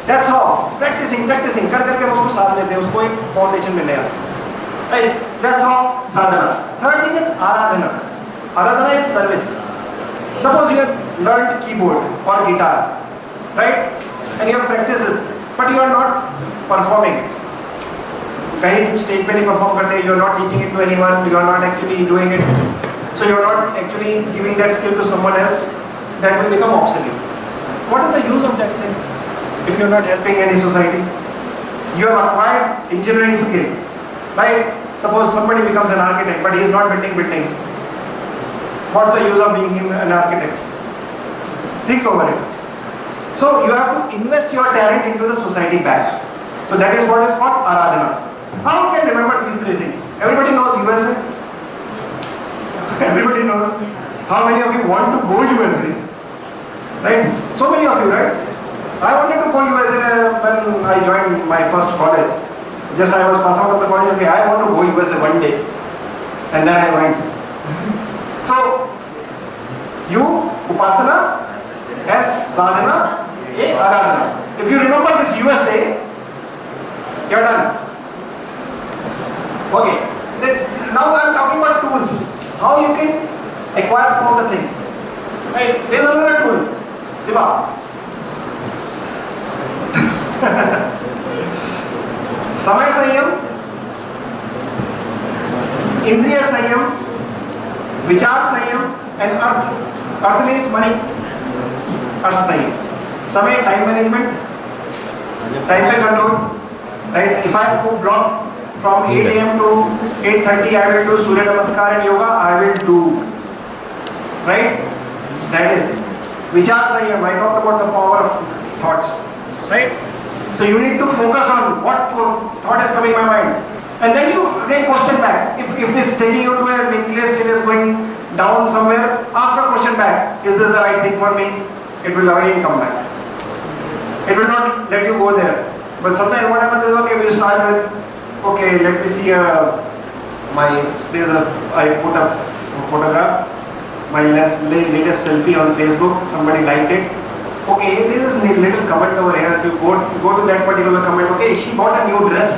That's how. Practising कर करके हम उसको साध लेते हैं, उसको एक फाउंडेशन मिल गया, right? That's how sadhana. Third thing is aradhana. Aradhana is service. Suppose you have learned keyboard और guitar, right? And you have practised it, but you are not performing. कहीं स्टेज पे नहीं परफॉर्म करते, you are not teaching it to anyone, you are not actually doing it, so you are not actually giving that skill to someone else, that will become obsolete. What is the use of that thing if you are not helping any society? You have acquired engineering skill, right? Suppose somebody becomes an architect, but he is not building buildings. What's the use of being an architect? Think over it. So you have to invest your talent into the society back. So that is what is called aradhana. How you can remember these three things? Everybody knows USA. Everybody knows. How many of you want to go USA? Right? So many of you, right? I wanted to go USA when I joined my first college. Just I was passing out of the college. Okay, I want to go USA one day, and then I went. So you upasana, S sadhana, A aradhana. If you remember this USA, you're done. Okay. Now I am talking about tools. How you can acquire some of the things. Right? There is another tool. Siva. समय संयम, इंद्रिय संयम, विचार संयम and earth means money. अर्थ संयम, समय, time management, time पे control, right? If I go block from 8 AM to 8:30, I will do Surya Namaskar and yoga. I will do, right? That is Vichar Sanyam. I talked about the power of thoughts, right? So you need to focus on what thought is coming in my mind, and then you again question back. If it is taking you to a list, it is going down somewhere. Ask a question back. Is this the right thing for me? It will again come back. It will not let you go there. But sometimes what happens is, okay, we start with, okay, let me see I put up a photograph, my latest selfie on Facebook, somebody liked it. Okay, there is a little comment over here. If you go to that particular comment, okay, she bought a new dress.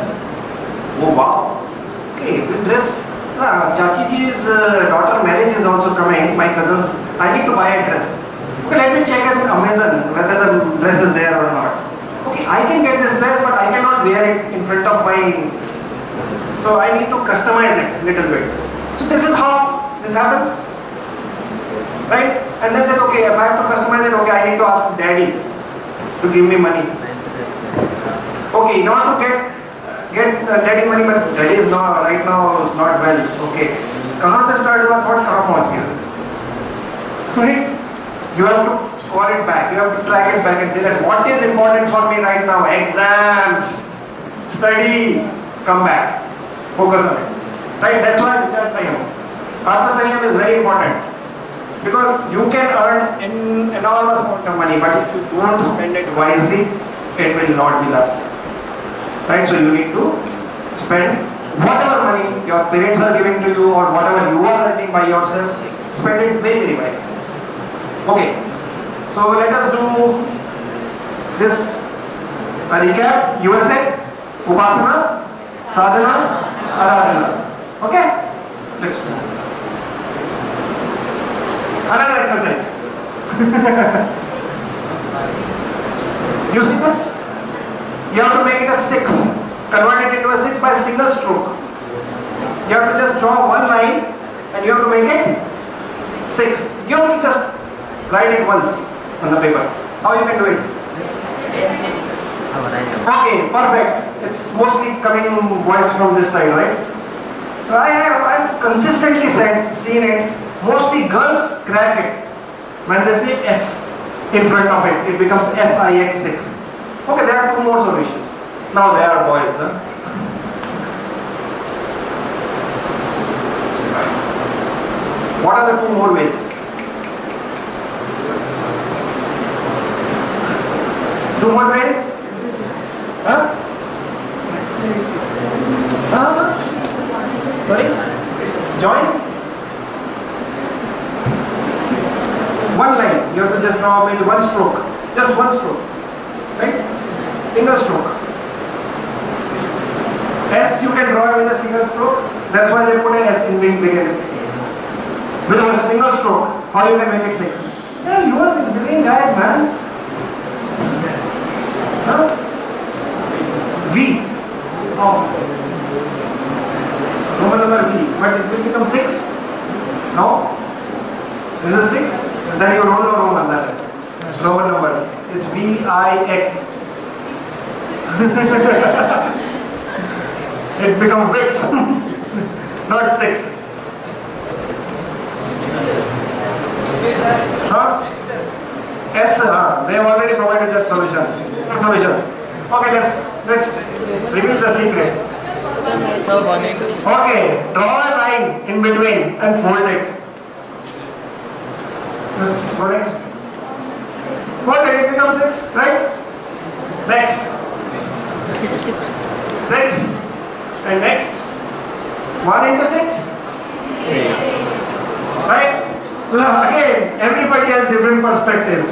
Oh wow. Okay, dress. Chachi ji's daughter marriage is also coming, my cousins. I need to buy a dress. Okay, let me check on Amazon whether the dress is there or not. Okay, I can get this dress, but I cannot wear it in front of my. So I need to customize it a little bit. So this is how this happens, right? And then said, okay, if I have to customize it, okay, I need to ask daddy to give me money. Okay, not to get daddy money, but daddy is not right now is not well. Okay, कहाँ से start हुआ thought कहाँ पहुँच गया? Right? You have to call it back. You have to track it back and say that what is important for me right now? Exams, study, come back. Focus on it. Right? That's why Vichar Sanyam. Artha Sanyam is very important. Because you can earn an enormous amount of money, but if you don't spend it wisely, it will not be lasting. right? So you need to spend whatever money your parents are giving to you or whatever you are earning by yourself, spend it very, very wisely. Okay, so let us do this. A recap: USA, Upasana, Sadhana, Aradhana. Okay? Let's do another exercise. You see this? You have to make it a 6. Convert it into a 6 by a single stroke. You have to just draw one line and you have to make it 6. You have to just write it once on the paper. How you can do it? Okay, perfect. It's mostly coming voice from this side, right? I've consistently seen it. Mostly girls crack it. When they say S in front of it, it becomes SIX6. Okay, there are 2 more solutions. Now they are boys. Huh? What are the 2 more ways? Two more ways? Huh? Sorry? Join? One line. You have to just draw maybe one stroke. Just one stroke. Right? Single stroke. S you can draw with a single stroke. That's why they put an S in beginning. With a single stroke, how you can make it 6? Yeah, you are the brilliant guys, man. Huh? V. Oh. Roman number V. But it will become 6? No? Is it 6? Then you roll a Roman, that's it. Roman number. It's VIX. It becomes VIX. Not 6. Huh? S, they have already provided the solutions. Okay, let's reveal the secret. Okay, draw a line in between and fold it. Just go next. Fold it, it becomes 6, right? Next. This is 6. 6. And next. 1 into 6. Right? So again, everybody has different perspective.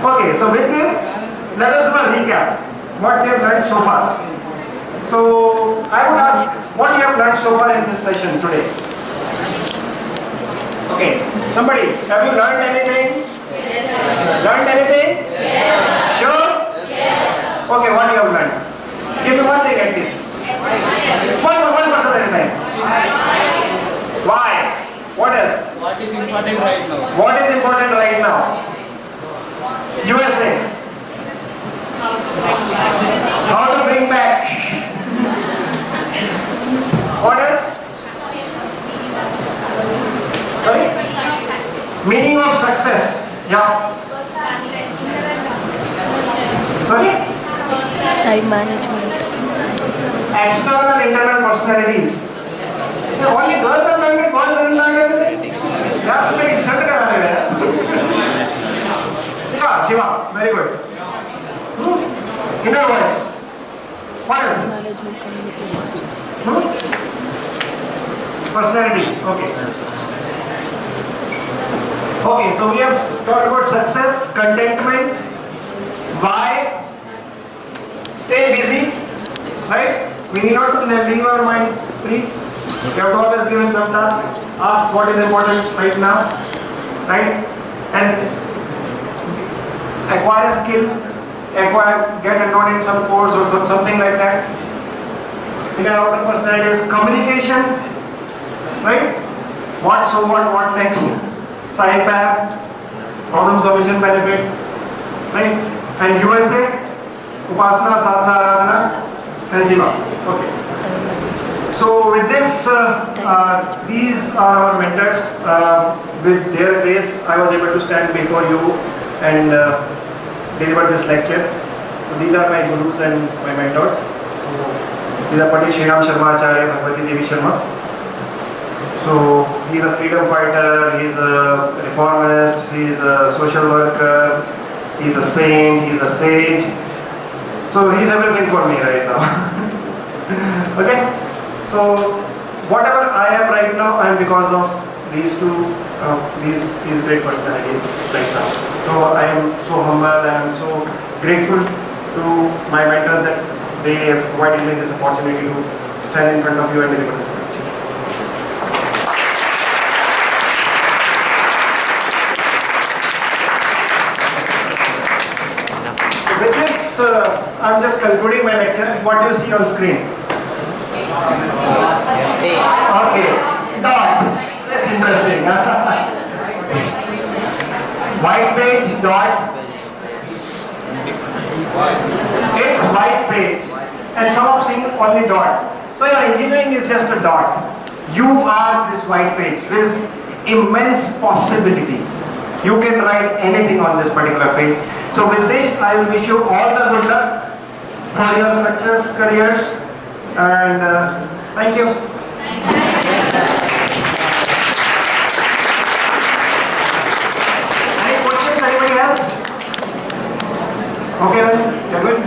Okay, so with this, let us do a recap. What we have learned so far. So I would ask, what you have learned so far in this session today? Okay, somebody, have you learned anything? Yes. Learned anything? Yes. Sure? Yes. Okay, what you have learned? Give me one thing at least. One person at a time. Why? What else? What is important right now? What is important right now? USA. How to bring back? What else? Sorry? Meaning of success. Yeah. Sorry? Time management. External, internal personalities. Yeah, only girls are learning, boys are learning everything. Yeah, like insult kar rahe hain. Shiva, very good. Inner voice. What else? Management communication. Personality. Okay. Okay, so we have talked about success, contentment, why, stay busy, right? We need not to leave our mind free. We have to always give him some task. Ask what is important right now, right? And acquire a skill, get enrolled in some course or something like that. In our outer personalities, communication, right? What next? Psypath, problem solution benefit, right? And USA, Upasana, Sadhana, Aradhana, and Siva. Okay. So with this, these are our mentors. With their grace, I was able to stand before you and deliver this lecture. So these are my gurus and my mentors. So these are Pandit Sriram Sharma Acharya, Bhagavati Devi Sharma. So he's a freedom fighter, he's a reformist, he's a social worker, he's a saint, he's a sage. So he's everything for me right now. Okay? So whatever I am right now, I am because of these two, these great personalities right now. So I am so humble, I am so grateful to my mentors that they have provided me this opportunity to stand in front of you and deliver this lecture. With this, I'm just concluding my lecture. What do you see on screen? Okay, dot. That's interesting. White page, dot. It's white page. And some have seen only dot. So your engineering is just a dot. You are this white page with immense possibilities. You can write anything on this particular page. So with this, I will wish you all the good luck for your success, careers, and thank you. Any questions, anybody else? Okay then, you're good?